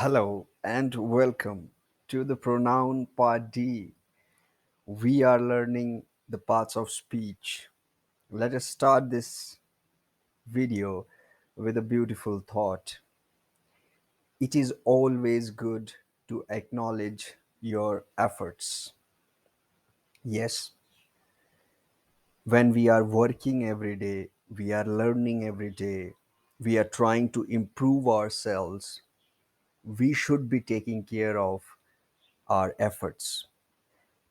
Hello and welcome to the pronoun part D. We are learning the parts of speech. Let us start this video with a beautiful thought. It is always good to acknowledge your efforts. Yes, when we are working every day, we are learning every day, we are trying to improve ourselves, we should be taking care of our efforts.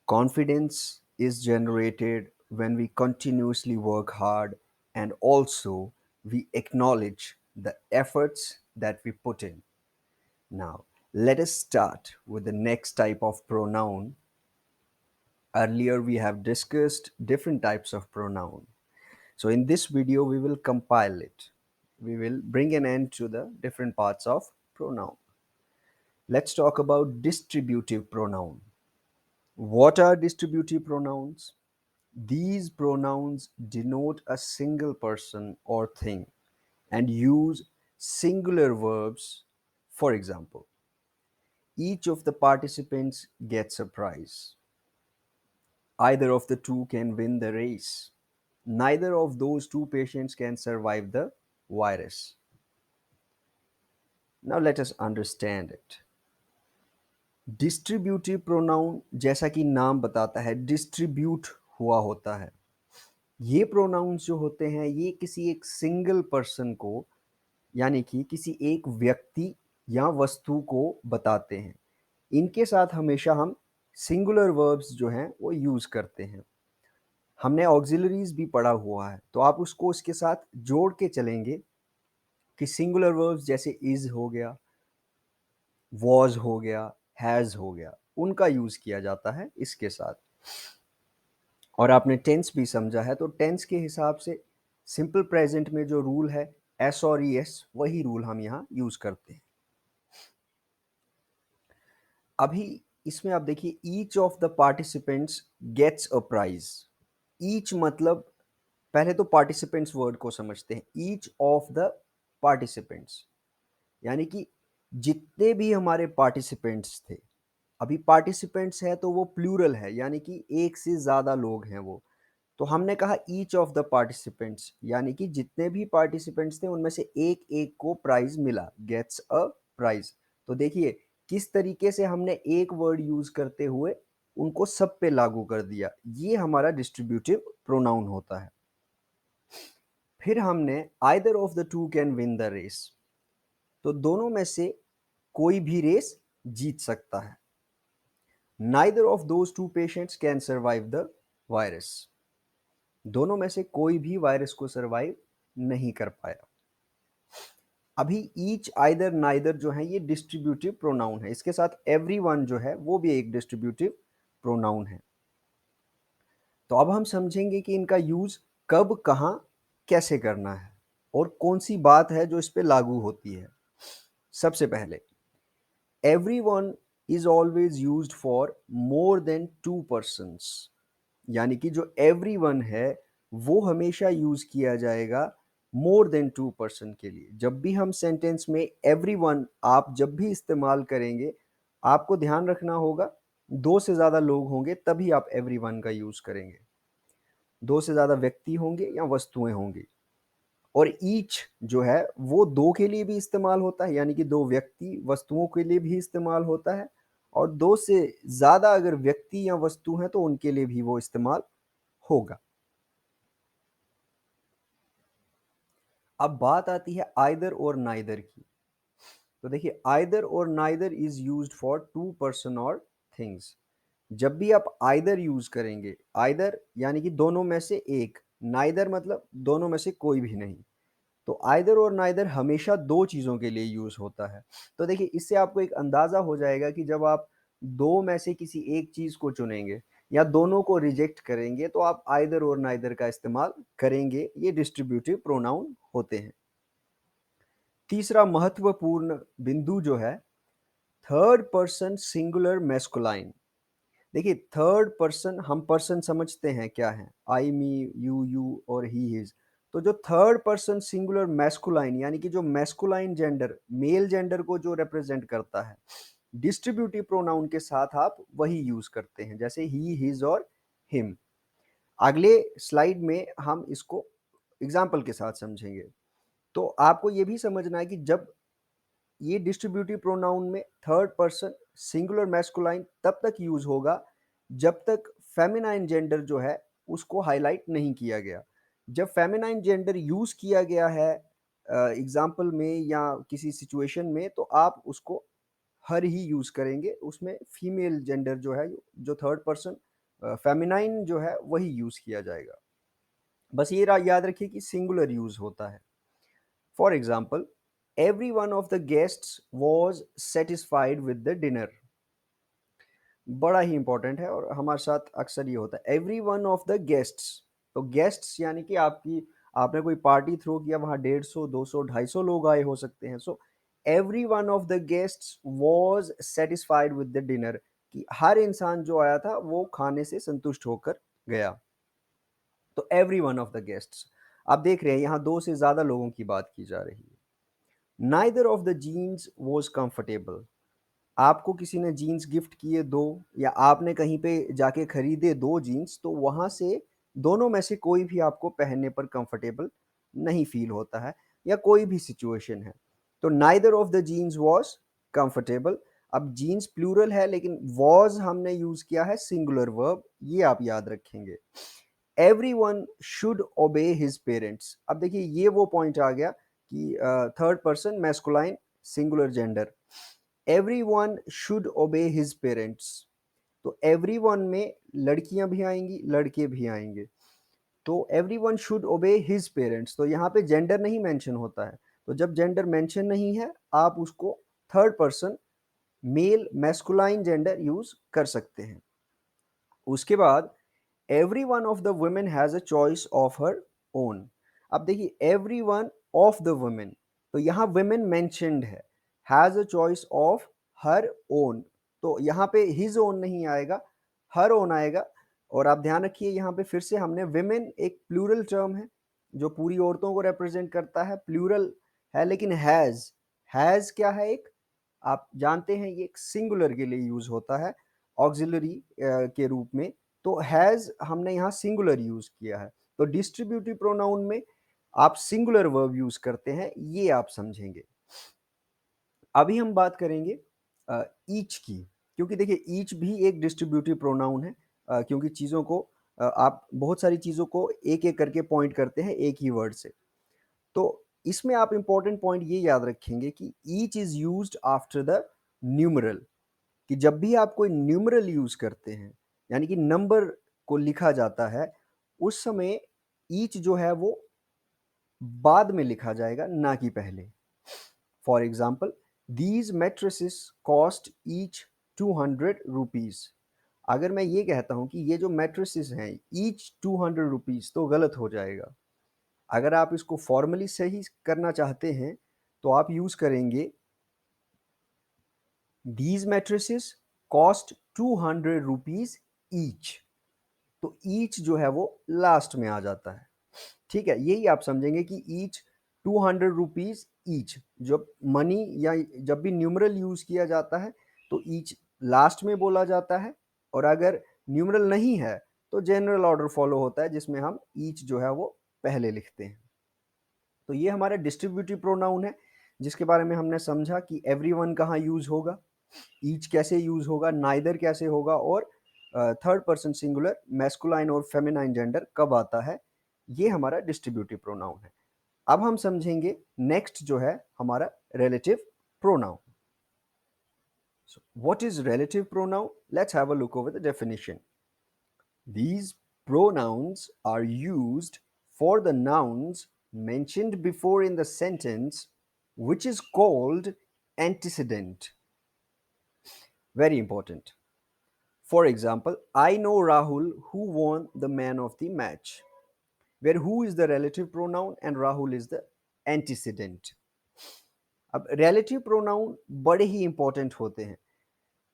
Confidence is generated when we continuously work hard and also we acknowledge the efforts that we put in. Now, let us start with the next type of pronoun. Earlier, we have discussed different types of pronoun. So, in this video, we will compile it. We will bring an end to the different parts of pronoun. Let's talk about distributive pronoun. What are distributive pronouns? These pronouns denote a single person or thing and use singular verbs. For example, each of the participants gets a prize. Either of the two can win the race. Neither of those two patients can survive the virus. Now let us understand it. Distributive pronoun जैसा कि नाम बताता है distribute हुआ होता है। ये pronounce जो होते हैं ये किसी एक सिंगल पर्सन को यानी कि किसी एक व्यक्ति या वस्तु को बताते हैं। इनके साथ हमेशा हम सिंगुलर वर्ब्स जो हैं वो यूज़ करते हैं। हमने ऑक्सिलरीज भी पढ़ा हुआ है तो आप उसको उसके साथ जोड़ के चलेंगे कि सिंगुलर वर्ब्स जैसे इज़ हो गया, वॉज हो गया, हैज़ हो गया, उनका यूज़ किया जाता है इसके साथ। और आपने टेंस भी समझा है तो टेंस के हिसाब से सिंपल प्रेजेंट में जो रूल है एस और ई एस वही रूल हम यहाँ यूज़ करते हैं। अभी इसमें आप देखिए each of the participants gets a prize. Each मतलब पहले तो पार्टिसिपेंट्स वर्ड को समझते हैं। ईच ऑफ द पार्टिसिपेंट्स यानी कि जितने भी हमारे पार्टिसिपेंट्स थे। अभी पार्टिसिपेंट्स है तो वो प्लूरल है यानी कि एक से ज़्यादा लोग हैं वो। तो हमने कहा ईच ऑफ द पार्टिसिपेंट्स यानी कि जितने भी पार्टिसिपेंट्स थे उनमें से एक एक को प्राइज मिला, गेट्स अ प्राइज। तो देखिए किस तरीके से हमने एक वर्ड यूज करते हुए उनको सब पे लागू कर दिया। ये हमारा डिस्ट्रीब्यूटिव प्रोनाउन होता है। फिर हमने either of the two can win the race, तो दोनों में से कोई भी रेस जीत सकता है। Neither of those two patients can survive the virus, दोनों में से कोई भी वायरस को सरवाइव नहीं कर पाया। अभी ईच आइदर नाइदर जो है ये डिस्ट्रीब्यूटिव प्रोनाउन है, इसके साथ एवरीवन जो है वो भी एक डिस्ट्रीब्यूटिव प्रोनाउन है। तो अब हम समझेंगे कि इनका यूज कब कहाँ कैसे करना है और कौन सी बात है जो इस पे लागू होती है। सबसे पहले everyone is always used for more than to persons, यानी कि जो एवरीवन है वो हमेशा यूज किया जाएगा मोर देन टू पर्सन के लिए। जब भी हम सेंटेंस में एवरीवन आप जब भी इस्तेमाल करेंगे आपको ध्यान रखना होगा दो से ज़्यादा लोग होंगे तभी आप एवरीवन का यूज़ करेंगे। दो से ज़्यादा व्यक्ति होंगे या वस्तुएं होंगी। और ईच जो है वो दो के लिए भी इस्तेमाल होता है यानी कि दो व्यक्ति वस्तुओं के लिए भी इस्तेमाल होता है, और दो से ज़्यादा अगर व्यक्ति या वस्तु हैं तो उनके लिए भी वो इस्तेमाल होगा। अब बात आती है आइदर और नाइदर की। तो देखिए आइदर और neither is used for two person और थिंग्स। जब भी आप आइदर यूज करेंगे, आइदर यानी कि दोनों में से एक, नाइदर मतलब दोनों में से कोई भी नहीं। तो आइदर और नाइदर हमेशा दो चीज़ों के लिए यूज होता है। तो देखिए इससे आपको एक अंदाज़ा हो जाएगा कि जब आप दो में से किसी एक चीज़ को चुनेंगे या दोनों को रिजेक्ट करेंगे तो आप आइदर और नाइदर का इस्तेमाल करेंगे। ये डिस्ट्रीब्यूटिव प्रोनाउन होते हैं। तीसरा महत्वपूर्ण बिंदु जो है थर्ड पर्सन सिंगुलर मैस्कुलाइन। देखिए थर्ड पर्सन हम पर्सन समझते हैं क्या है, आई मी यू यू और ही हिज। तो जो थर्ड पर्सन सिंगुलर मैस्कुलाइन यानी कि जो मैस्कुलाइन जेंडर मेल जेंडर को जो रिप्रेजेंट करता है, डिस्ट्रीब्यूटिव प्रोनाउन के साथ आप वही यूज करते हैं, जैसे ही, हिज और हिम। अगले स्लाइड में हम इसको एग्जाम्पल के साथ समझेंगे। तो आपको ये भी समझना है कि जब ये डिस्ट्रीब्यूटिव प्रोनाउन में थर्ड पर्सन सिंगुलर मैस्कुलाइन तब तक यूज होगा जब तक फेमिनाइन जेंडर जो है उसको हाईलाइट नहीं किया गया। जब फेमिनाइन जेंडर यूज किया गया है एग्जाम्पल में या किसी सिचुएशन में, तो आप उसको हर ही यूज करेंगे, उसमें फीमेल जेंडर जो है, जो थर्ड पर्सन फेमिनाइन जो है वही यूज किया जाएगा। बस ये याद रखिए कि सिंगुलर यूज होता है। For example, every one of the guests was satisfied with the dinner। बड़ा ही इंपॉर्टेंट है और हमारे साथ अक्सर ये होता है, every one of the guests. तो गेस्ट्स यानी कि आपने कोई पार्टी थ्रो किया, वहां 150, 200, 250 लोग आए हो सकते हैं। So every one of the guests was satisfied with the dinner, कि हर इंसान जो आया था वो खाने से संतुष्ट होकर गया। तो every one of the guests, आप देख रहे हैं यहाँ दो से ज्यादा लोगों की बात की जा रही है। Neither of the jeans was comfortable। आपको किसी ने जीन्स गिफ्ट किए दो, या आपने कहीं पे जाके खरीदे दो जीन्स, तो वहां से दोनों में से कोई भी आपको पहनने पर कंफर्टेबल नहीं फील होता है, या कोई भी सिचुएशन है। तो neither of the jeans was comfortable. अब जीन्स प्लूरल है लेकिन वॉज हमने यूज किया है सिंगुलर वर्ब, ये आप याद रखेंगे। एवरीवन शुड ओबे हिज पेरेंट्स। अब देखिए ये वो पॉइंट आ गया कि third person masculine singular gender, everyone should ओबे हिज पेरेंट्स। तो एवरीवन में लड़कियां भी आएंगी, लड़के भी आएंगे। तो एवरीवन शुड ओबे हिज पेरेंट्स, तो यहाँ पे जेंडर नहीं मेंशन होता है। तो जब जेंडर मेंशन नहीं है, आप उसको third person male masculine gender use कर सकते हैं। उसके बाद every one of the women has a choice of her own. अब देखिए every one of the women, तो यहाँ वुमेन मेंशनड है, has a choice of her own. तो यहाँ पे हिज ओन नहीं आएगा, हर ओन आएगा। और आप ध्यान रखिए यहाँ पे फिर से हमने विमेन एक प्लूरल टर्म है जो पूरी औरतों को रिप्रेजेंट करता है, प्लूरल है। लेकिन हैज क्या है, एक आप जानते हैं ये एक सिंगुलर के लिए यूज होता है ऑक्सिलरी के रूप में। तो हैज हमने यहाँ सिंगुलर यूज किया है। तो डिस्ट्रीब्यूटिव प्रोनाउन में आप सिंगुलर वर्ब यूज करते हैं, ये आप समझेंगे। अभी हम बात करेंगे ईच की, क्योंकि देखिए ईच भी एक डिस्ट्रीब्यूटिव प्रोनाउन है। क्योंकि चीज़ों को आप बहुत सारी चीज़ों को एक एक करके पॉइंट करते हैं एक ही वर्ड से। तो इसमें आप इंपॉर्टेंट पॉइंट ये याद रखेंगे कि each is used after the numeral, कि जब भी आप कोई न्यूमरल यूज करते हैं यानी कि नंबर को लिखा जाता है, उस समय ईच जो है वो बाद में लिखा जाएगा, ना कि पहले। For example, these mattresses cost each 200 rupees. अगर मैं ये कहता हूं कि ये जो मेट्रेसेस हैं ईच 200 रुपीज, तो गलत हो जाएगा। अगर आप इसको फॉर्मली सही करना चाहते हैं तो आप यूज करेंगे these mattresses cost 200 rupees each. तो ईच जो है वो लास्ट में आ जाता है। ठीक है, यही आप समझेंगे कि ईच 200 रुपीज ईच। जब मनी या जब भी न्यूमरल यूज किया जाता है तो ईच लास्ट में बोला जाता है, और अगर न्यूमरल नहीं है तो जनरल ऑर्डर फॉलो होता है जिसमें हम ईच जो है वो पहले लिखते हैं। तो ये हमारा डिस्ट्रीब्यूटिव प्रोनाउन है जिसके बारे में हमने समझा कि एवरीवन कहाँ यूज होगा, ईच कैसे यूज होगा, नाइदर कैसे होगा, और थर्ड पर्सन सिंगुलर मैस्कुलाइन और फेमिनाइन जेंडर कब आता है। ये हमारा डिस्ट्रीब्यूटिव प्रोनाउन है। अब हम समझेंगे नेक्स्ट जो है हमारा relative pronoun. So, what is relative pronoun? Let's have a look over the definition. These pronouns are used for the nouns mentioned before in the sentence, which is called antecedent. Very important. For example, I know Rahul who won the man of the match, where who is the relative pronoun and Rahul is the antecedent. अब relative pronoun बड़े ही important होते हैं।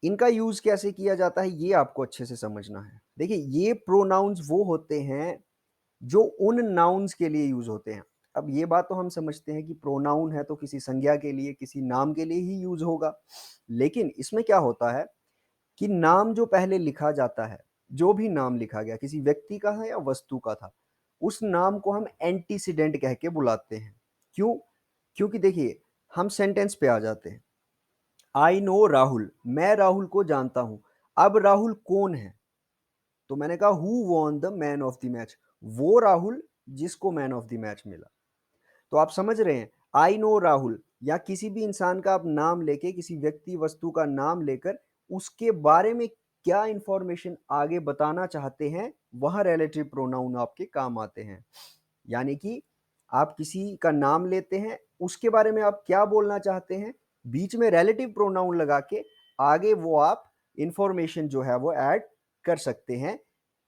इनका use कैसे किया जाता है ये आपको अच्छे से समझना है। देखिए ये प्रोनाउंस वो होते हैं जो उन नाउन्स के लिए यूज होते हैं। अब ये बात तो हम समझते हैं कि प्रोनाउन है तो किसी संज्ञा के लिए, किसी नाम के लिए ही यूज होगा, लेकिन इसमें क्या होता है कि नाम जो पहले लिखा जाता है, जो भी नाम लिखा गया किसी व्यक्ति का है या वस्तु का था, उस नाम को हम एंटीसीडेंट कह के बुलाते हैं। क्यों? क्योंकि देखिए, हम सेंटेंस पे आ जाते हैं। आई नो राहुल, मैं राहुल को जानता हूं। अब राहुल कौन है? तो मैंने कहा who won the man of the match, वो राहुल जिसको मैन ऑफ द मैच मिला। तो आप समझ रहे हैं, आई नो राहुल या किसी भी इंसान का आप नाम लेके, किसी व्यक्ति वस्तु का नाम लेकर उसके बारे में क्या इंफॉर्मेशन आगे बताना चाहते हैं, वहां रिलेटिव प्रोनाउन आपके काम आते हैं। यानी कि आप किसी का नाम लेते हैं, उसके बारे में आप क्या बोलना चाहते हैं, बीच में रिलेटिव प्रोनाउन लगा के आगे वो आप इंफॉर्मेशन जो है वो ऐड कर सकते हैं।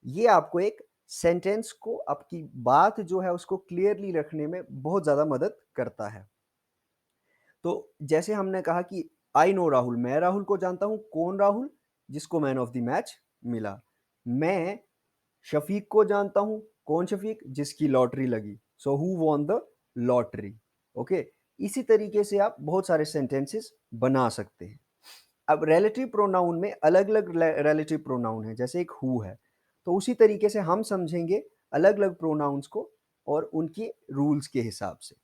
ये आपको एक सेंटेंस को, आपकी बात जो है उसको क्लियरली रखने में बहुत ज़्यादा मदद करता है। तो जैसे हमने कहा कि आई नो राहुल, मैं राहुल को जानता हूं। कौन राहुल? जिसको मैन ऑफ द मैच मिला। मैं शफीक को जानता हूं। कौन शफीक? जिसकी लॉटरी लगी। So who won the lottery. Okay, इसी तरीके से आप बहुत सारे सेंटेंसेस बना सकते हैं। अब रिलेटिव प्रोनाउन में अलग अलग रिलेटिव प्रोनाउन है, जैसे एक हु है, तो उसी तरीके से हम समझेंगे अलग अलग प्रोनाउंस को और उनके रूल्स के हिसाब से।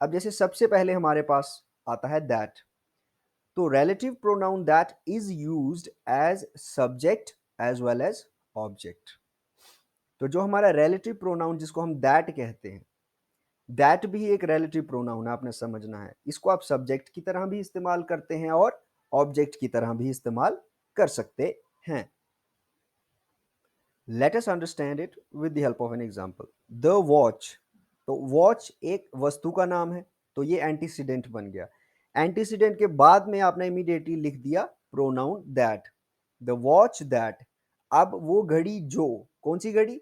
अब जैसे सबसे पहले हमारे पास आता है दैट। तो relative pronoun that is used as subject as well as object. तो जो हमारा रिलेटिव प्रोनाउन जिसको हम दैट कहते हैं, दैट भी एक रिलेटिव प्रोनाउन है, आपने समझना है। इसको आप सब्जेक्ट की तरह भी इस्तेमाल करते हैं और ऑब्जेक्ट की तरह भी इस्तेमाल कर सकते हैं। Late us understand it with the help of an example. The watch. तो वॉच एक वस्तु का नाम है, तो ये एंटीसीडेंट बन गया। एंटीसीडेंट के बाद में आपने इमीडिएटली लिख दिया pronoun that. The watch that. अब वो घड़ी जो, कौन सी घड़ी?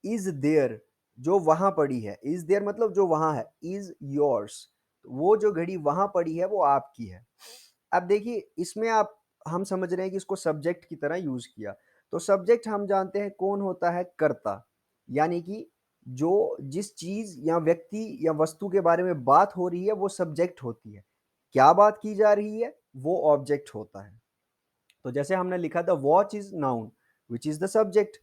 इज देयर, जो वहां पड़ी है। इज देयर मतलब जो वहां है। इज योर्स, वो जो घड़ी वहां पड़ी है वो आपकी है। अब देखिए, इसमें आप, हम समझ रहे हैं कि इसको सब्जेक्ट की तरह यूज किया। तो सब्जेक्ट हम जानते हैं कौन होता है? कर्ता। यानी कि जो जिस चीज या व्यक्ति या वस्तु के बारे में बात हो रही है वो सब्जेक्ट होती है। क्या बात की जा रही है वो ऑब्जेक्ट होता है। तो जैसे हमने लिखा the watch is noun which is the subject,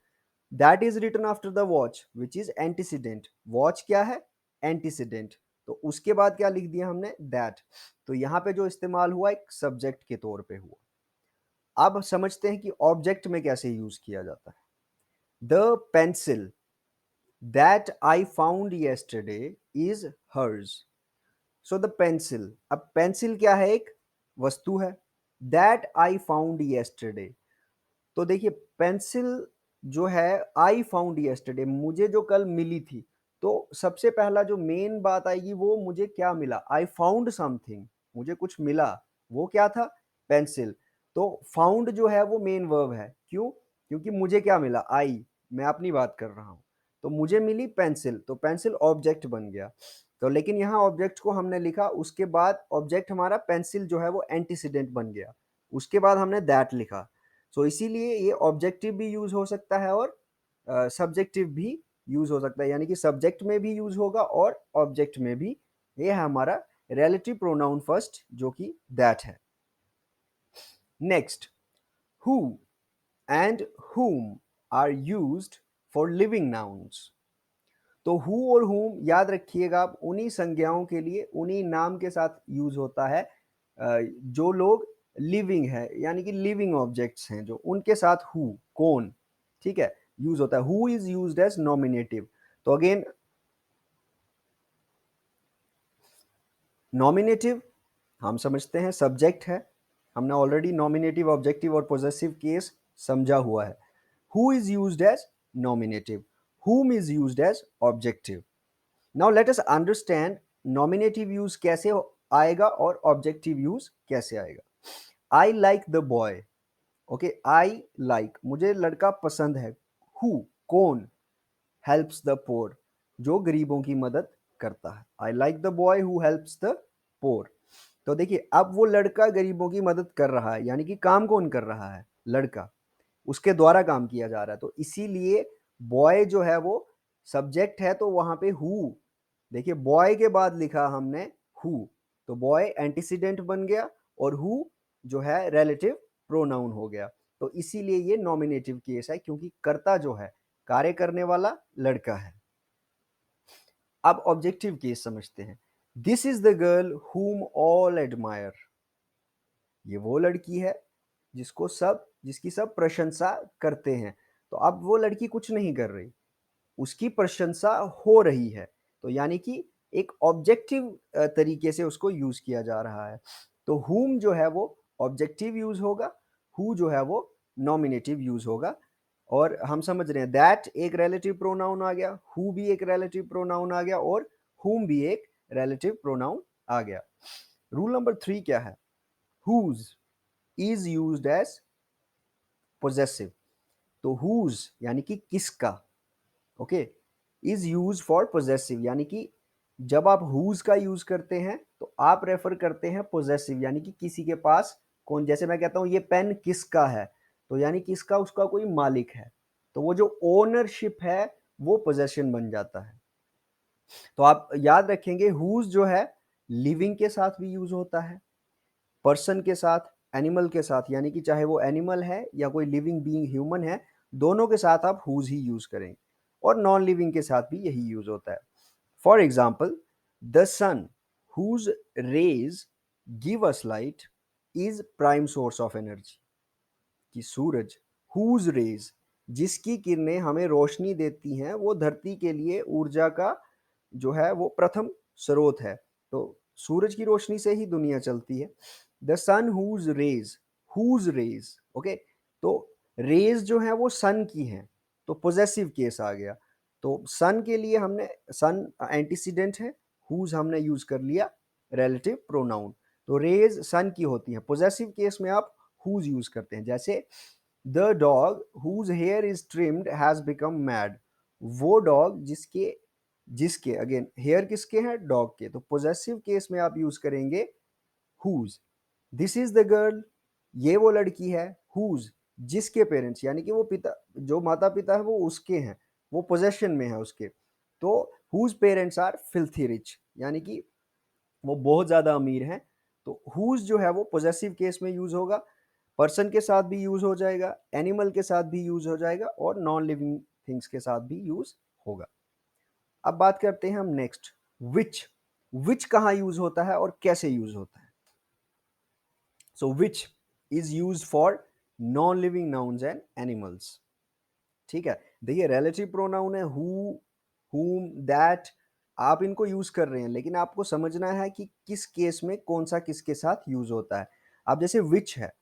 that is written after the watch which is antecedent. Watch क्या है? एंटीसीडेंट। तो उसके बाद क्या लिख दिया हमने? दैट। तो यहाँ पे जो इस्तेमाल हुआ एक सब्जेक्ट के तौर पे हुआ। अब समझते हैं कि ऑब्जेक्ट में कैसे यूज किया जाता है। The pencil that I found yesterday is hers. So the pencil, अब पेंसिल क्या है? एक वस्तु है। दैट आई फाउंड yesterday, तो देखिए पेंसिल जो है, आई फाउंड yesterday, मुझे जो कल मिली थी। तो सबसे पहला जो मेन बात आएगी वो मुझे क्या मिला? आई फाउंड समथिंग, मुझे कुछ मिला। वो क्या था? पेंसिल। तो फाउंड जो है वो मेन वर्ब है। क्यों? क्योंकि मुझे क्या मिला? आई, मैं अपनी बात कर रहा हूँ। तो मुझे मिली पेंसिल, तो पेंसिल ऑब्जेक्ट बन गया। तो लेकिन यहाँ ऑब्जेक्ट को हमने लिखा, उसके बाद ऑब्जेक्ट हमारा पेंसिल जो है वो एंटीसीडेंट बन गया। उसके बाद हमने दैट लिखा। सो इसीलिए ये ऑब्जेक्टिव भी यूज हो सकता है और सब्जेक्टिव भी यूज हो सकता है। यानी कि सब्जेक्ट में भी यूज होगा और ऑब्जेक्ट में भी। ये है हमारा रिलेटिव प्रोनाउन फर्स्ट, जो कि दैट है। Next, who and whom are used for living nouns. तो हु और whom याद रखिएगा आप, उन्हीं संज्ञाओं के लिए, उन्हीं नाम के साथ यूज होता है जो लोग लिविंग है, यानी कि लिविंग ऑब्जेक्ट्स हैं जो, उनके साथ हु, कौन, ठीक है, यूज होता है। Who is used as nominative. तो अगेन, नॉमिनेटिव हम समझते हैं सब्जेक्ट है। हमने ऑलरेडी नॉमिनेटिव, ऑब्जेक्टिव और पोजेसिव केस समझा हुआ है। Who is used as nominative, whom is used as objective. Now let us understand nominative use कैसे आएगा और ऑब्जेक्टिव यूज कैसे आएगा। I like the boy. Okay, I like, मुझे लड़का पसंद है। हु, कौन? हेल्प्स द पोर, जो गरीबों की मदद करता है। I like the boy who helps the poor. तो देखिए, अब वो लड़का गरीबों की मदद कर रहा है, यानी कि काम कौन कर रहा है? लड़का। उसके द्वारा काम किया जा रहा है, तो इसीलिए बॉय जो है वो सब्जेक्ट है तो वहां पे हु, देखिए बॉय के बाद लिखा हमने हु, तो बॉय एंटीसीडेंट बन गया और हु जो है रिलेटिव प्रोनाउन हो गया। तो इसीलिए ये नॉमिनेटिव केस है, क्योंकि कर्ता जो है, कार्य करने वाला लड़का है। अब ऑब्जेक्टिव केस समझते हैं। This is the girl whom all admire. ये वो लड़की है जिसकी सब प्रशंसा करते हैं। तो अब वो लड़की कुछ नहीं कर रही, उसकी प्रशंसा हो रही है, तो यानी कि एक ऑब्जेक्टिव तरीके से उसको यूज किया जा रहा है। तो whom जो है वो ऑब्जेक्टिव यूज होगा, who जो है वो नॉमिनेटिव यूज होगा। और हम समझ रहे हैं दैट एक रिलेटिव प्रोनाउन आ गया, who भी एक रिलेटिव प्रोनाउन आ गया और whom भी एक रिलेटिव प्रोनाउन आ गया। रूल नंबर 3 क्या है? whose is used as possessive। तो whose यानी कि किसका, okay, is use for possessive, यानी कि जब आप whose का यूज करते हैं तो आप रेफर करते हैं पोजेसिव, यानी कि किसी के पास कौन, जैसे मैं कहता हूं ये पेन किसका है, तो यानी कि इसका उसका कोई मालिक है, तो वो जो ओनरशिप है वो पोजेशन बन जाता है। तो आप याद रखेंगे whose जो है लिविंग के साथ भी यूज होता है, पर्सन के साथ, एनिमल के साथ, यानी कि चाहे वो एनिमल है या कोई लिविंग बीइंग ह्यूमन है, दोनों के साथ आप whose ही यूज करेंगे। और नॉन लिविंग के साथ भी यही यूज होता है। For example, the sun whose rays give us light is prime source of energy। कि सूरज whose rays, जिसकी किरणें हमें रोशनी देती हैं, वो धरती के लिए ऊर्जा का जो है वो प्रथम स्रोत है। तो सूरज की रोशनी से ही दुनिया चलती है। The sun whose rays, okay, तो रेज जो है वो सन की हैं, तो पोजेसिव केस आ गया। तो सन के लिए हमने सन एंटीसीडेंट है, whose हमने यूज कर लिया रिलेटिव प्रोनाउन, तो रेज सन की होती हैं। पोजेसिव केस में आप whose यूज करते हैं, जैसे the dog whose hair is trimmed has become mad। वो डॉग जिसके जिसके अगेन हेयर किसके हैं, डॉग के, तो पोजेसिव केस में आप यूज करेंगे whose। This is the girl, ये वो लड़की है, whose जिसके पेरेंट्स, यानी कि वो पिता, जो माता पिता है वो उसके हैं, वो पोजेशन में है उसके। तो whose parents are filthy rich, यानी कि वो बहुत ज्यादा अमीर हैं। तो whose जो है वो पोजेसिव केस में यूज होगा, पर्सन के साथ भी यूज हो जाएगा, एनिमल के साथ भी यूज हो जाएगा और नॉन लिविंग थिंग्स के साथ भी यूज होगा। अब बात करते हैं हम नेक्स्ट, विच कहाँ यूज होता है और कैसे यूज होता है। So which is use for non living nouns and animals. ठीक है, देखिए रिलेटिव प्रोनाउन है हु, whom, दैट, आप इनको यूज कर रहे हैं, लेकिन आपको समझना है कि किस केस में कौन सा किसके साथ यूज होता है। अब जैसे विच है,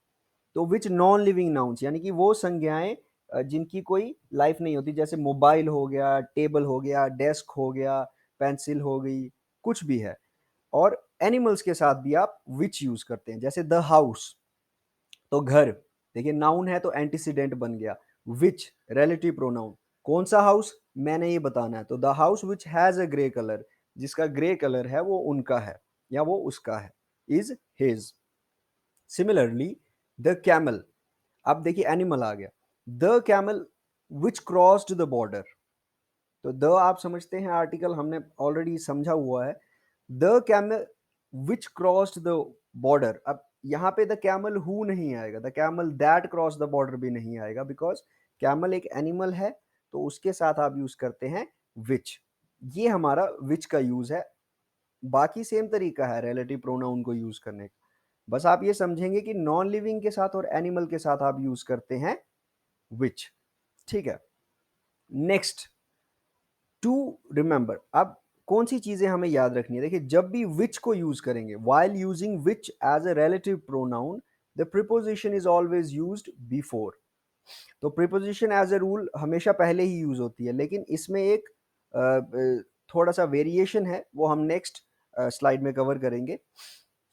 तो विच नॉन लिविंग नाउन्स, यानी कि वो संज्ञाएं जिनकी कोई लाइफ नहीं होती, जैसे मोबाइल हो गया, टेबल हो गया, डेस्क हो गया, पेंसिल हो गई, कुछ भी है। और एनिमल्स के साथ भी आप विच यूज करते हैं, जैसे द हाउस, तो घर, देखिए नाउन है तो एंटीसीडेंट बन गया, विच रिलेटिव प्रोनाउन, कौन सा हाउस मैंने ये बताना है, तो the house which has a grey colour, जिसका ग्रे कलर है वो उनका है या वो उसका है, is his. Similarly the camel, अब देखिए एनिमल आ गया, the camel which crossed the border, तो द आप समझते हैं आर्टिकल, हमने ऑलरेडी समझा हुआ है। The camel which crossed the border, अब यहाँ पे द कैमल हु नहीं आएगा, the camel that cross the border भी नहीं आएगा, बिकॉज कैमल एक एनिमल है, तो उसके साथ आप यूज करते हैं विच। ये हमारा विच का यूज है। बाकी सेम तरीका है रिलेटिव प्रोनाउन को यूज करने का, बस आप ये समझेंगे कि नॉन लिविंग के साथ और एनिमल के साथ आप यूज करते हैं विच। ठीक है, नेक्स्ट, टू रिमेंबर, अब कौन सी चीजें हमें याद रखनी है, देखिए जब भी विच को यूज करेंगे, while using which as a relative pronoun, the preposition is always used before. तो प्रीपोजिशन एज अ रूल हमेशा पहले ही यूज होती है, लेकिन इसमें एक थोड़ा सा वेरिएशन है, वो हम नेक्स्ट स्लाइड में कवर करेंगे।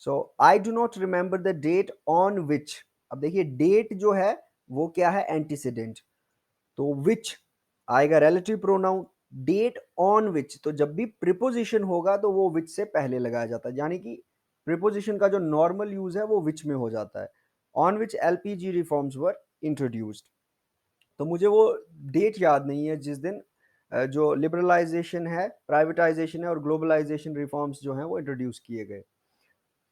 So I do not remember the date on which, अब देखिए डेट जो है वो क्या है, एंटीसीडेंट, तो विच आएगा relative pronoun, date on which, तो जब भी प्रीपोजिशन होगा तो वो विच से पहले लगाया जाता है, यानी कि प्रीपोजिशन का जो नॉर्मल यूज है वो विच में हो जाता है। On which LPG reforms were introduced, तो मुझे वो डेट याद नहीं है जिस दिन जो लिबरलाइजेशन है, प्राइवेटाइजेशन है और ग्लोबलाइजेशन रिफॉर्म्स जो हैं वो इंट्रोड्यूस किए गए।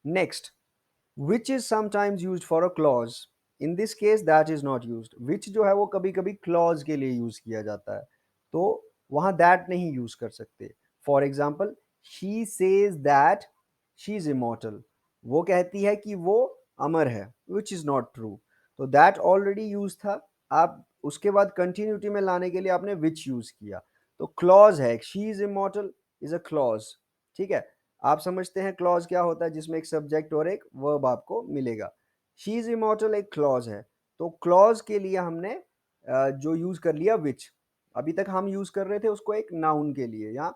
Next, which is sometimes used for a clause. In this case that is not used. which जो है वो कभी कभी clause के लिए यूज किया जाता है, तो वहां that नहीं यूज कर सकते। For example, she says that she is immortal, वो कहती है कि वो अमर है, which is not true। तो that already यूज था, आप उसके बाद कंटिन्यूटी में लाने के लिए आपने which यूज किया, तो clause है, she is immortal is a clause। ठीक है, आप समझते हैं क्लॉज क्या होता है, जिसमें एक सब्जेक्ट और एक वर्ब आपको मिलेगा। शी इज इमॉर्टल एक क्लॉज है, तो क्लॉज के लिए हमने जो यूज कर लिया विच। अभी तक हम यूज कर रहे थे उसको एक नाउन के लिए, या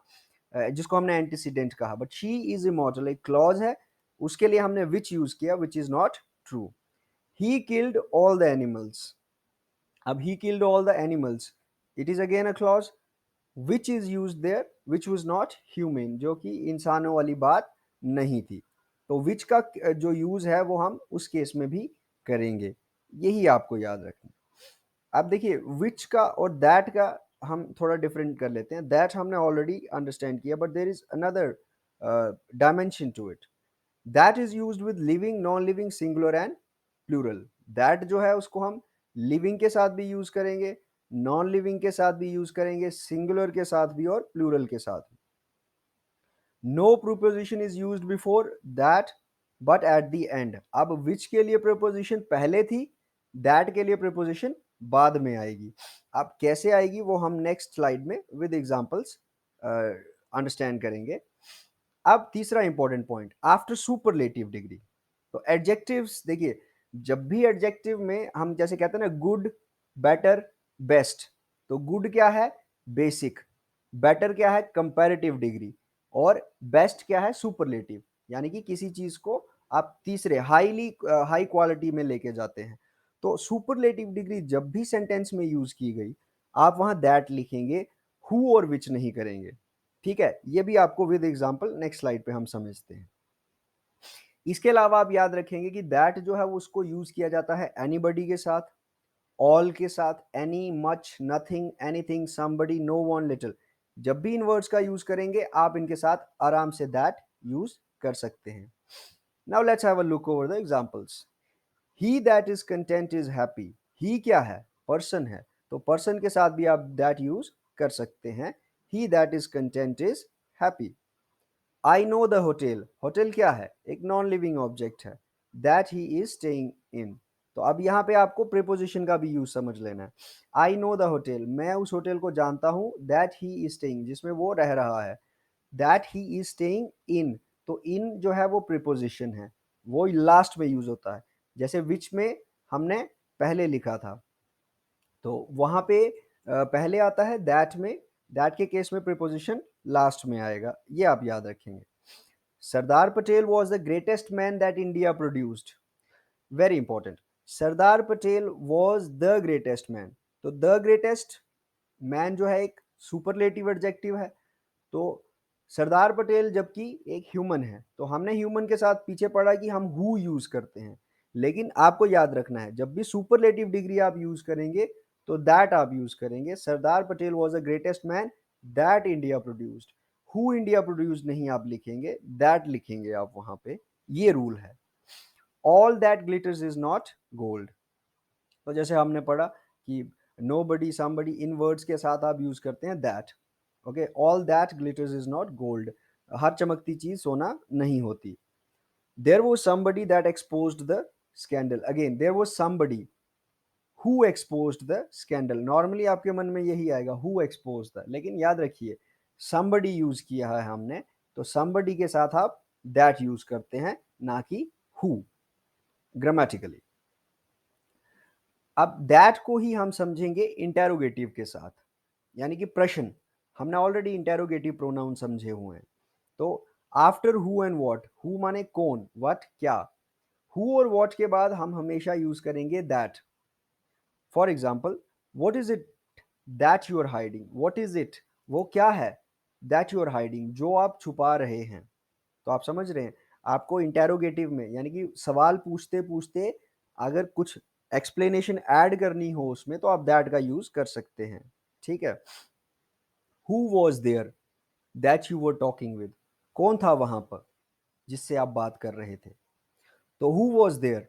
जिसको हमने एंटीसीडेंट कहा, बट शी इज इमॉर्टल एक क्लॉज है, उसके लिए हमने विच यूज किया, which is not true. He killed all the animals, अब he killed all the animals, it is again a clause. Which is use there, which was not human, जो कि इंसानों वाली बात नहीं थी। तो विच का जो यूज है वो हम उस केस में भी करेंगे, यही आपको याद रखना। अब देखिए विच का और दैट का हम थोड़ा डिफरेंट कर लेते हैं। दैट हमने ऑलरेडी अंडरस्टैंड किया, but there is another dimension to it. That is used with living, non living, singular and plural. That जो है उसको हम लिविंग के साथ भी यूज करेंगे, नॉन लिविंग के साथ भी यूज करेंगे, सिंगुलर के साथ भी और प्लूरल के साथ भी। No proposition is used before that but at the end. अब विच के लिए प्रोपोजिशन पहले थी, दैट के लिए प्रोपोजिशन बाद में आएगी। अब कैसे आएगी वो हम नेक्स्ट स्लाइड में विद एग्जांपल्स अंडरस्टैंड करेंगे। अब तीसरा important point, after superlative degree. तो एडजेक्टिव्स देखिए, जब भी एडजेक्टिव में हम जैसे कहते हैं ना गुड, बेटर, बेस्ट, तो गुड क्या है, बेसिक, बेटर क्या है, कंपैरेटिव डिग्री, और बेस्ट क्या है, सुपरलेटिव, यानी कि किसी चीज को आप तीसरे हाई क्वालिटी में लेके जाते हैं। तो सुपरलेटिव डिग्री जब भी सेंटेंस में यूज की गई, आप वहां दैट लिखेंगे, हु और विच नहीं करेंगे। ठीक है, ये भी आपको विद एग्जांपल नेक्स्ट स्लाइड पे हम समझते हैं। इसके अलावा आप याद रखेंगे कि दैट जो है वो उसको यूज किया जाता है एनीबडी के साथ, ऑल के साथ, any, much, nothing, anything, somebody, no one, little. जब भी इन वर्ड्स का यूज करेंगे आप इनके साथ आराम से दैट यूज कर सकते हैं। Now let's have a look over the examples. He that is content is happy. He क्या है, पर्सन है, तो पर्सन के साथ भी आप दैट यूज कर सकते हैं। He that is content is happy. I know the hotel, hotel क्या है, एक नॉन लिविंग ऑब्जेक्ट है, that he is staying in. तो अब यहाँ पे आपको प्रीपोजिशन का भी यूज समझ लेना है। आई नो द होटल, मैं उस होटल को जानता हूँ, दैट ही इज स्टेइंग, जिसमें वो रह रहा है, that he is staying in. तो इन जो है वो प्रीपोजिशन है, वो लास्ट में यूज होता है, जैसे विच में हमने पहले लिखा था, तो वहां पे पहले आता है दैट में, दैट के केस में प्रीपोजिशन लास्ट में आएगा, ये आप याद रखेंगे। Sardar Patel was the greatest man that India produced. Very important, Sardar Patel was the greatest man, तो द ग्रेटेस्ट मैन जो है एक सुपरलेटिव एडजेक्टिव है, तो सरदार पटेल जबकि एक ह्यूमन है, तो हमने ह्यूमन के साथ पीछे पढ़ा कि हम हु यूज करते हैं, लेकिन आपको याद रखना है जब भी सुपरलेटिव डिग्री आप यूज करेंगे तो दैट आप यूज करेंगे। Sardar Patel was a greatest man that India produced, who India produced नहीं आप लिखेंगे, दैट लिखेंगे आप वहां पे, ये रूल है। All that glitters is not gold, तो जैसे हमने पढ़ा कि नो बडी, समबडी, इन वर्ड्स के साथ आप यूज करते हैं that. Okay, all that glitters is not gold, हर चमकती चीज सोना नहीं होती। There was somebody that exposed the scandal, again there was somebody who exposed the scandal, normally आपके मन में यही आएगा हु एक्सपोज्ड द, लेकिन याद रखिए समबडी यूज किया है हमने, तो समबडी के साथ आप दैट यूज करते हैं, ना कि हु, ग्रामेटिकली। अब दैट को ही हम समझेंगे इंटेरोगेटिव के साथ, यानी कि प्रश्न। हमने ऑलरेडी इंटेरोगेटिव प्रोनाउन समझे हुए हैं। तो after who and what, who माने कौन, व्हाट क्या, हु और व्हाट के बाद हम हमेशा यूज करेंगे that. For example, what is it that you are hiding, what is it वो क्या है, दैट यू आर हाइडिंग जो आप छुपा रहे हैं। तो आप समझ रहे हैं, आपको इंटेरोगेटिव में यानी कि सवाल पूछते पूछते अगर कुछ एक्सप्लेनेशन ऐड करनी हो उसमें, तो आप दैट का यूज कर सकते हैं। ठीक है, who was there that you were talking with, कौन था वहां पर जिससे आप बात कर रहे थे। तो हु वॉज देयर,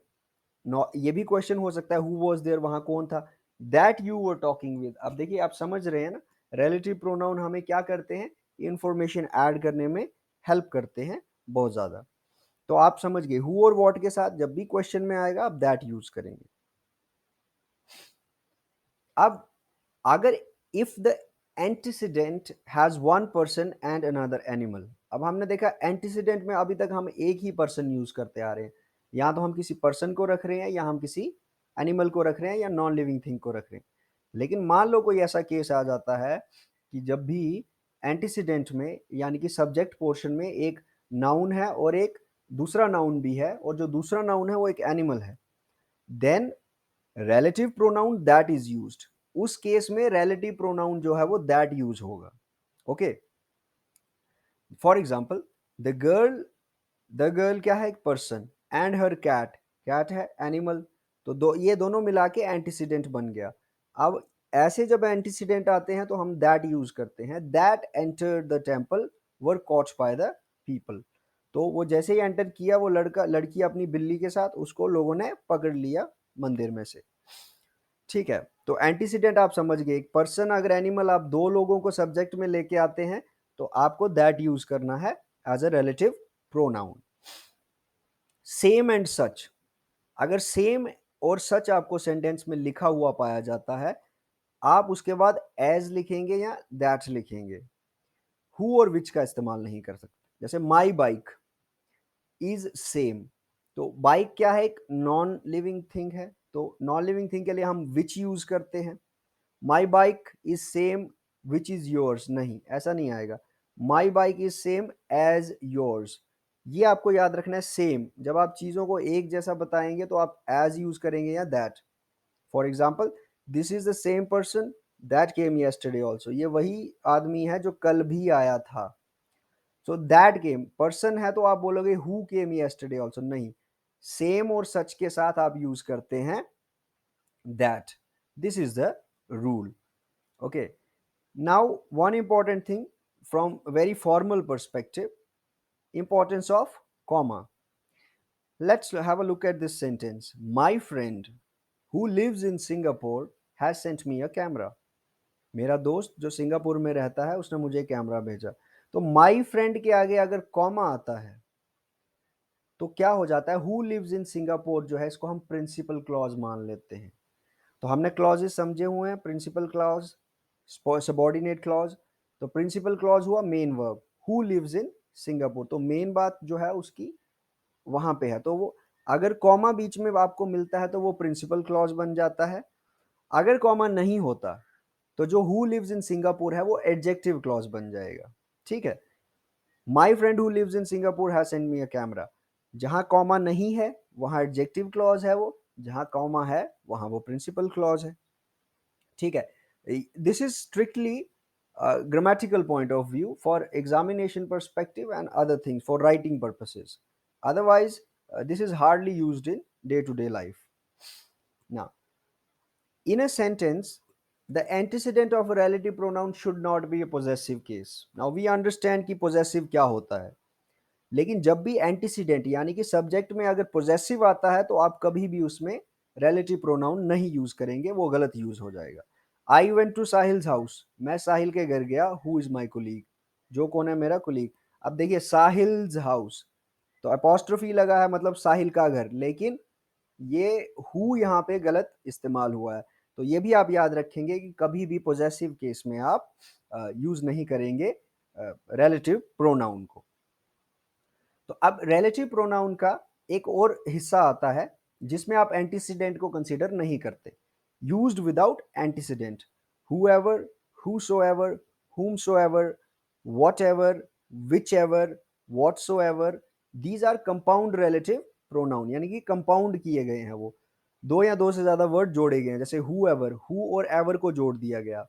ये भी क्वेश्चन हो सकता है, हु वॉज देयर वहां कौन था, that you were talking with. अब देखिए आप समझ रहे हैं ना, रिलेटिव प्रोनाउन हमें क्या करते हैं, इंफॉर्मेशन ऐड करने में हेल्प करते हैं बहुत ज्यादा। तो आप समझ गए, हु और व्हाट के साथ जब भी क्वेश्चन में आएगा आप दैट यूज करेंगे। अब अगर if the antecedent has one person and another animal, अब हमने देखा एंटीसीडेंट में अभी तक हम एक ही पर्सन यूज करते आ रहे हैं, या तो हम किसी पर्सन को रख रहे हैं या हम किसी एनिमल को रख रहे हैं या नॉन लिविंग थिंग को रख रहे हैं। लेकिन मान लो कोई ऐसा केस आ जाता है कि जब भी एंटीसीडेंट में यानी कि सब्जेक्ट पोर्शन में एक नाउन है और एक दूसरा नाउन भी है, और जो दूसरा नाउन है वो एक एनिमल है, then relative pronoun that is used। उस केस में relative pronoun जो है वो that यूज होगा। Okay, for example the girl क्या है, एक person, and her cat, cat है एनिमल, तो ये दोनों मिला के एंटीसीडेंट बन गया। अब ऐसे जब एंटीसीडेंट आते हैं तो हम दैट यूज करते हैं, that entered the temple were caught by the people. तो वो जैसे ही एंटर किया, वो लड़की अपनी बिल्ली के साथ, उसको लोगों ने पकड़ लिया मंदिर में से। ठीक है, तो एंटीसीडेंट आप समझ गए, एक पर्सन अगर एनिमल, आप दो लोगों को सब्जेक्ट में लेके आते हैं तो आपको दैट यूज करना है as a relative pronoun. Same and such, अगर सेम और सच आपको सेंटेंस में लिखा हुआ पाया जाता है, आप उसके बाद एज लिखेंगे या दैट लिखेंगे, हु और विच का इस्तेमाल नहीं कर सकते। जैसे माई बाइक इज सेम, तो बाइक क्या है, एक नॉन लिविंग थिंग है, तो नॉन लिविंग थिंग के लिए हम विच यूज करते हैं। My bike is same which is yours, नहीं, ऐसा नहीं आएगा। My bike is same as yours, ये आपको याद रखना है। सेम, जब आप चीज़ों को एक जैसा बताएंगे तो आप एज यूज करेंगे या that. For example, this is the same person that came yesterday also, ये वही आदमी है जो कल भी आया था। सो दैट केम, पर्सन है तो आप बोलोगे हु केम यस्टरडे ऑल्सो, नहीं, सेम और सच के साथ आप यूज करते हैं that. This is the rule। Okay, now one important thing from very formal perspective, importance of comma। Let's have a look at this sentence, my friend who lives in Singapore has sent me a camera। मेरा दोस्त जो Singapore में रहता है उसने मुझे camera भेजा। तो my friend के आगे अगर कॉमा आता है तो क्या हो जाता है, हु लिव्स इन सिंगापुर जो है इसको हम प्रिंसिपल क्लॉज मान लेते हैं। तो हमने क्लॉजेस समझे हुए हैं, प्रिंसिपल क्लॉज, सबॉर्डिनेट क्लॉज। तो प्रिंसिपल क्लॉज हुआ main verb, who lives in Singapore, तो मेन बात जो है उसकी वहां पे है, तो वो अगर कॉमा बीच में आपको मिलता है तो वो प्रिंसिपल क्लॉज बन जाता है। अगर कॉमा नहीं होता तो जो हु लिव्स इन सिंगापुर है वो एडजेक्टिव क्लॉज बन जाएगा। ठीक है, my friend who lives in Singapore has send me a camera, जहां कॉमा नहीं है वहां एडजेक्टिव क्लॉज है वो, जहां कॉमा है वहां वो प्रिंसिपल क्लॉज है। ठीक है, this is strictly grammatical point of view for examination perspective and other things for writing purposes, otherwise this is hardly used in day to day life। Now in a sentence the antecedent of a relative pronoun should not be a possessive case। now we understand कि possessive क्या होता है, लेकिन जब भी antecedent यानी कि subject में अगर पोजेसिव आता है तो आप कभी भी उसमें रिलेटिव प्रोनाउन नहीं यूज करेंगे, वो गलत यूज हो जाएगा। I went to Sahil's house, मैं साहिल के घर गया, हु इज माई कुलीग, जो कौन है, मेरा कुलीग। अब देखिए साहिल्स हाउस, तो अपोस्ट्रोफी लगा है मतलब साहिल का घर, लेकिन ये हु यहाँ पे गलत इस्तेमाल हुआ है। तो ये भी आप याद रखेंगे कि कभी भी पोजेसिव केस में आप यूज नहीं करेंगे रिलेटिव प्रोनाउन को। तो अब रिलेटिव प्रोनाउन का एक और हिस्सा आता है जिसमें आप एंटीसीडेंट को कंसीडर नहीं करते, used without antecedent, whoever, whosoever, whomsoever, whatever, whichever, whatsoever, these are compound relative pronoun, यानी कि कंपाउंड किए गए हैं, वो दो या दो से ज्यादा वर्ड जोड़े गए हैं, जैसे whoever, who और ever को जोड़ दिया गया।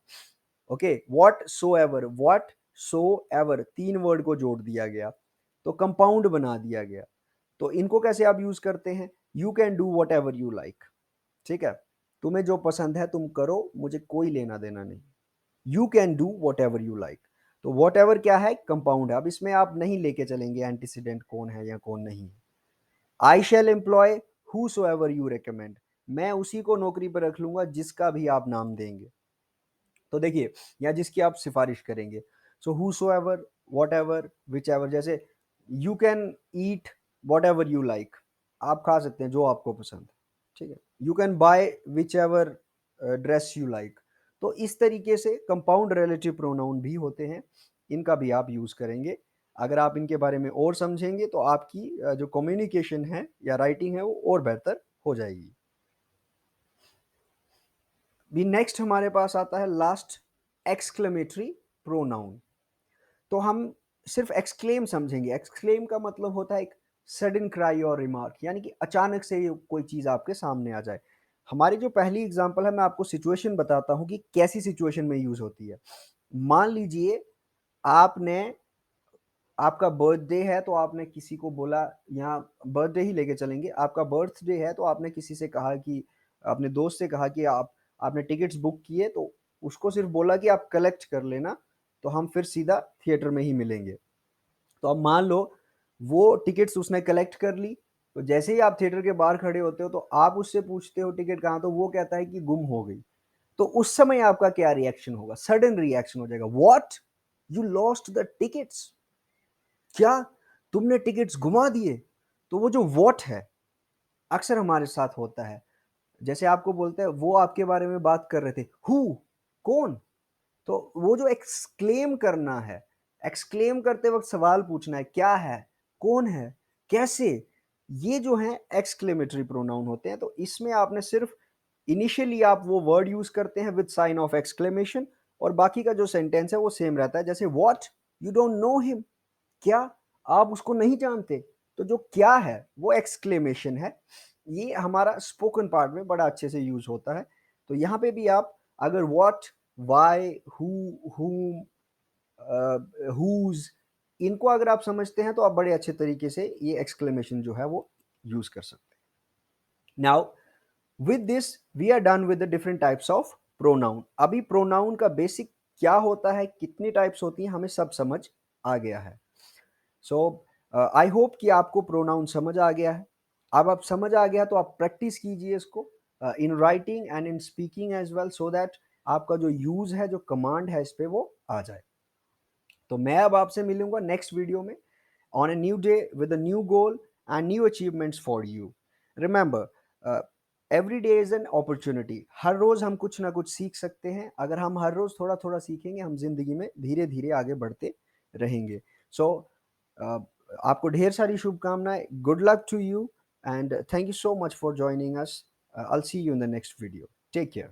ओके, whatsoever, whatsoever, तीन वर्ड को जोड़ दिया गया तो कंपाउंड बना दिया गया। तो इनको कैसे आप यूज करते हैं, you can do what ever you like. ठीक है, तुम्हें जो पसंद है तुम करो, मुझे कोई लेना देना नहीं। You can do what ever you like. तो वॉट एवर क्या है, कंपाउंड है। अब इसमें आप नहीं लेके चलेंगे एंटीसीडेंट कौन है या कौन नहीं है। I shall employ whosoever you recommend, मैं उसी को नौकरी पर रख लूंगा जिसका भी आप नाम देंगे। तो देखिए, या जिसकी आप सिफारिश करेंगे। So whosoever, whatever, whichever. जैसे you can eat whatever you like, आप खा सकते हैं जो आपको पसंद है, ठीक है। You can by which ever dress you like. तो इस तरीके से कंपाउंड रिलेटिव प्रोनाउन भी होते हैं, इनका भी आप यूज करेंगे। अगर आप इनके बारे में और समझेंगे तो आपकी जो कम्युनिकेशन है या राइटिंग है वो और बेहतर हो जाएगी। भी नेक्स्ट हमारे पास आता है लास्ट, एक्सक्लेमेटरी प्रोनाउन। तो हम सिर्फ एक्सक्लेम समझेंगे। एक्सक्लेम का मतलब होता है एक सडन क्राई और रिमार्क, यानी कि अचानक से कोई चीज़ आपके सामने आ जाए। हमारी जो पहली एग्जांपल है, मैं आपको सिचुएशन बताता हूँ कि कैसी सिचुएशन में यूज होती है। मान लीजिए आपने, आपका बर्थडे है तो आपने किसी को बोला, यहाँ बर्थडे ही लेके चलेंगे, आपका बर्थडे है तो आपने किसी से कहा कि, अपने दोस्त से कहा कि आपने टिकट्स बुक किए, तो उसको सिर्फ बोला कि आप कलेक्ट कर लेना, तो हम फिर सीधा थिएटर में ही मिलेंगे। तो अब मान लो वो टिकट्स उसने कलेक्ट कर ली, तो जैसे ही आप थिएटर के बाहर खड़े होते हो तो आप उससे पूछते हो टिकट कहाँ, तो वो कहता है कि गुम हो गई। तो उस समय आपका क्या रिएक्शन होगा? सडन रिएक्शन हो जाएगा, what, you lost the tickets, क्या तुमने टिकट्स घुमा दिए? तो वो जो वॉट है अक्सर हमारे साथ होता है। जैसे आपको बोलते हैं वो आपके बारे में बात कर रहे थे, हु, कौन। तो वो जो एक्सक्लेम करना है, एक्सक्लेम करते वक्त सवाल पूछना है, क्या है, कौन है, कैसे, ये जो है एक्सक्लेमेटरी प्रोनाउन होते हैं। तो इसमें आपने सिर्फ इनिशियली आप वो वर्ड यूज करते हैं विद साइन ऑफ एक्सक्लेमेशन, और बाकी का जो सेंटेंस है वो सेम रहता है। जैसे what, you don't know him, क्या आप उसको नहीं जानते। तो जो क्या है वो एक्सक्लेमेशन है। ये हमारा स्पोकन पार्ट में बड़ा अच्छे से यूज होता है। तो यहाँ पे भी आप अगर व्हाट, वाई, हु, हुम, हुज, इनको अगर आप समझते हैं तो आप बड़े अच्छे तरीके से ये एक्सक्लेमेशन जो है वो यूज कर सकते हैं। Now with this we are done with the different types of pronoun. अभी प्रोनाउन का बेसिक क्या होता है, कितनी टाइप्स होती हैं, हमें सब समझ आ गया है। सो आई होप कि आपको प्रोनाउन समझ आ गया है। अब आप समझ आ गया तो आप प्रैक्टिस कीजिए इसको in writing and in speaking as well, so that आपका जो यूज है, जो कमांड है, इस पे वो आ जाए। तो मैं अब आपसे मिलूंगा नेक्स्ट वीडियो में on a new day with a new goal and new achievements for you. Remember, every day is an opportunity. हर रोज हम कुछ ना कुछ सीख सकते हैं। अगर हम हर रोज थोड़ा थोड़ा सीखेंगे, हम जिंदगी में धीरे धीरे आगे बढ़ते रहेंगे। सो आपको ढेर सारी शुभकामनाएं। Good luck to you and thank you so much for joining us. I'll see you in the next video. Take care.